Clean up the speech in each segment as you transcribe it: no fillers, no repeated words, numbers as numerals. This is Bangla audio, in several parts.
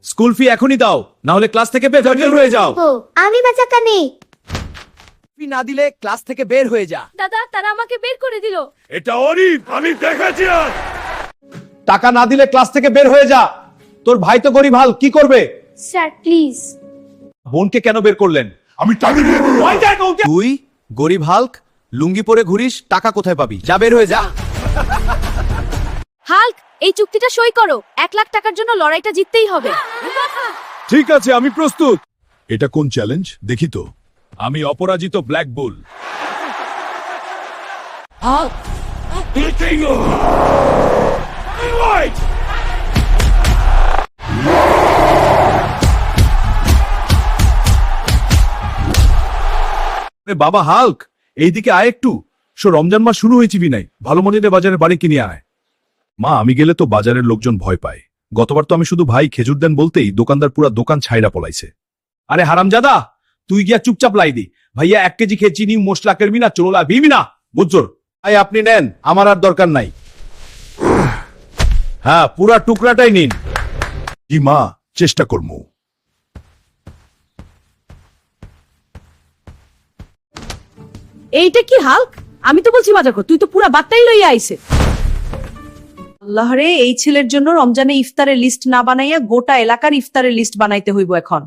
স্কুল ফি এখনই দাও, না হলে ক্লাস থেকে বের হয়ে যাও। আমি বাঁচাকা নেই। ফি না দিলে ক্লাস থেকে বের হয়ে যা। দাদা তারা আমাকে বের করে দিল। এটা অরিফ, আমি দেখেছি। টাকা না দিলে ক্লাস থেকে বের হয়ে যা। তোর ভাই তো গরিব, হাল কি করবে? Sir please. বোনকে কেন বের করলেন? আমি টাকা দিয়ে দেবো। তুই গরিব হাল্ক, লুঙ্গি পরে ঘুরিস, টাকা কোথায় পাবি? যা বের হয়ে যা। হাল্ক, এই চুক্তিটা সই করো। 1 লাখ টাকার জন্য লড়াইটা জিততেই হবে। ঠিক আছে, আমি প্রস্তুত। এটা কোন চ্যালেঞ্জ দেখি তো। আমি অপরাজিত ব্ল্যাক বুল। বাবা হাল্ক, এইদিকে আয় একটু। রমজান মাস শুরু হয়েছে বিনাই, ভালো মনে বাজারে বাড়ি কিনে আয়। মা, আমি গেলে তো বাজারের লোকজন ভয় পায়। গতবার তো আমি শুধু ভাই খেজুর দেন বলতেই দোকানদার পুরা দোকান ছাইরা পলাইছে। আরে হারামজাদা, তুই গিয়া চুপচাপ লাই দি। ভাইয়া 1 কেজি খেয়ে চিনি মশলা করবি না, চলো ভিবি না, বুঝছো? ভাই আপনি নেন, আমার আর দরকার নাই। হ্যাঁ, পুরা টুকরাটাই নিন। জি মা, চেষ্টা করবো। এইটা কি হাল্ক? আমি তো বলছি বাজার কর, তুই তো পুরা বাত্তাই লইয়া আইছে। আল্লাহ রে, এই ছেলের জন্য রমজানে ইফতারের লিস্ট না বানাইয়া গোটা এলাকার ইফতারের লিস্ট বানাইতে হইব এখন।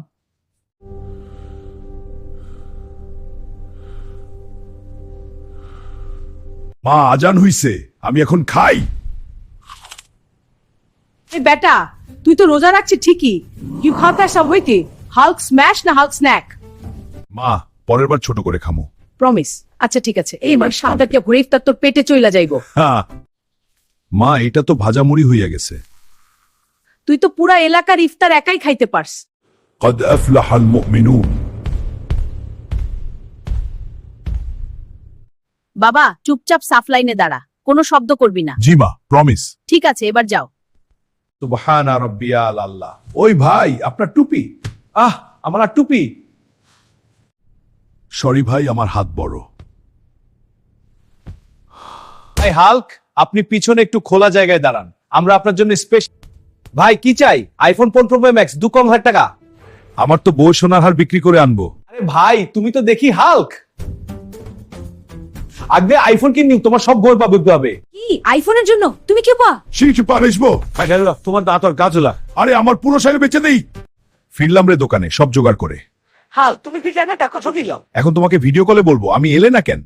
মা, আজান হইছে, আমি এখন খাই। এই বেটা, তুই তো রোজা রাখছিস ঠিকই, ইউ খাতা সব হইতে হাল্ক স্ম্যাশ না হাল্ক স্ন্যাক? মা, পরের বার ছোট করে খামো। প্রমিস। আচ্ছা ঠিক আছে, এইবার সাদাকে ভরে ইফতার তোর পেটে চইলা যাইব। হ্যাঁ মা, এটা তো ভাজা মুড়ি হইয়া গেছে। তুই তো পুরা এলাকার ইফতার একাই খাইতে পারস। قد أفلح المؤمنون। বাবা চুপচাপ সাফ লাইনে দাঁড়া, কোনো শব্দ করবি না। জি মা, প্রমিস। ঠিক আছে, এবার যাও। সুবহানা রাব্বিয়াল আল্লাহ। ওই ভাই, আপনার টুপি। আমার আর টুপি। সরি ভাই, আমার হাত বড়। ভাই হাল্ক, আপনি পিছনে একটু খোলা জায়গায় দাঁড়ান, আমরা আপনার জন্য স্পেশাল। ভাই কি চাই? আইফোন 15 প্রো ম্যাক্স, 2,000 টাকা। আমার তো বউ সোনার হার বিক্রি করে আনবো। আরে ভাই, তুমি তো দেখি হাল্ক। আগে আইফোন কিনি, তোমার সব বই পাবে হবে। কি আইফোনের জন্য তুমি কি পা? শিখি পারিসবো। তোমার দাঁত আর গাছলা। আরে আমার পুরো শাড়ি বেচে দেই। ফিরলাম রে দোকানে সব জোগাড় করে। হাল তুমি কি জানা টাকা দিল? এখন তোমাকে ভিডিও কলে বলবো, আমি এলে না কেন?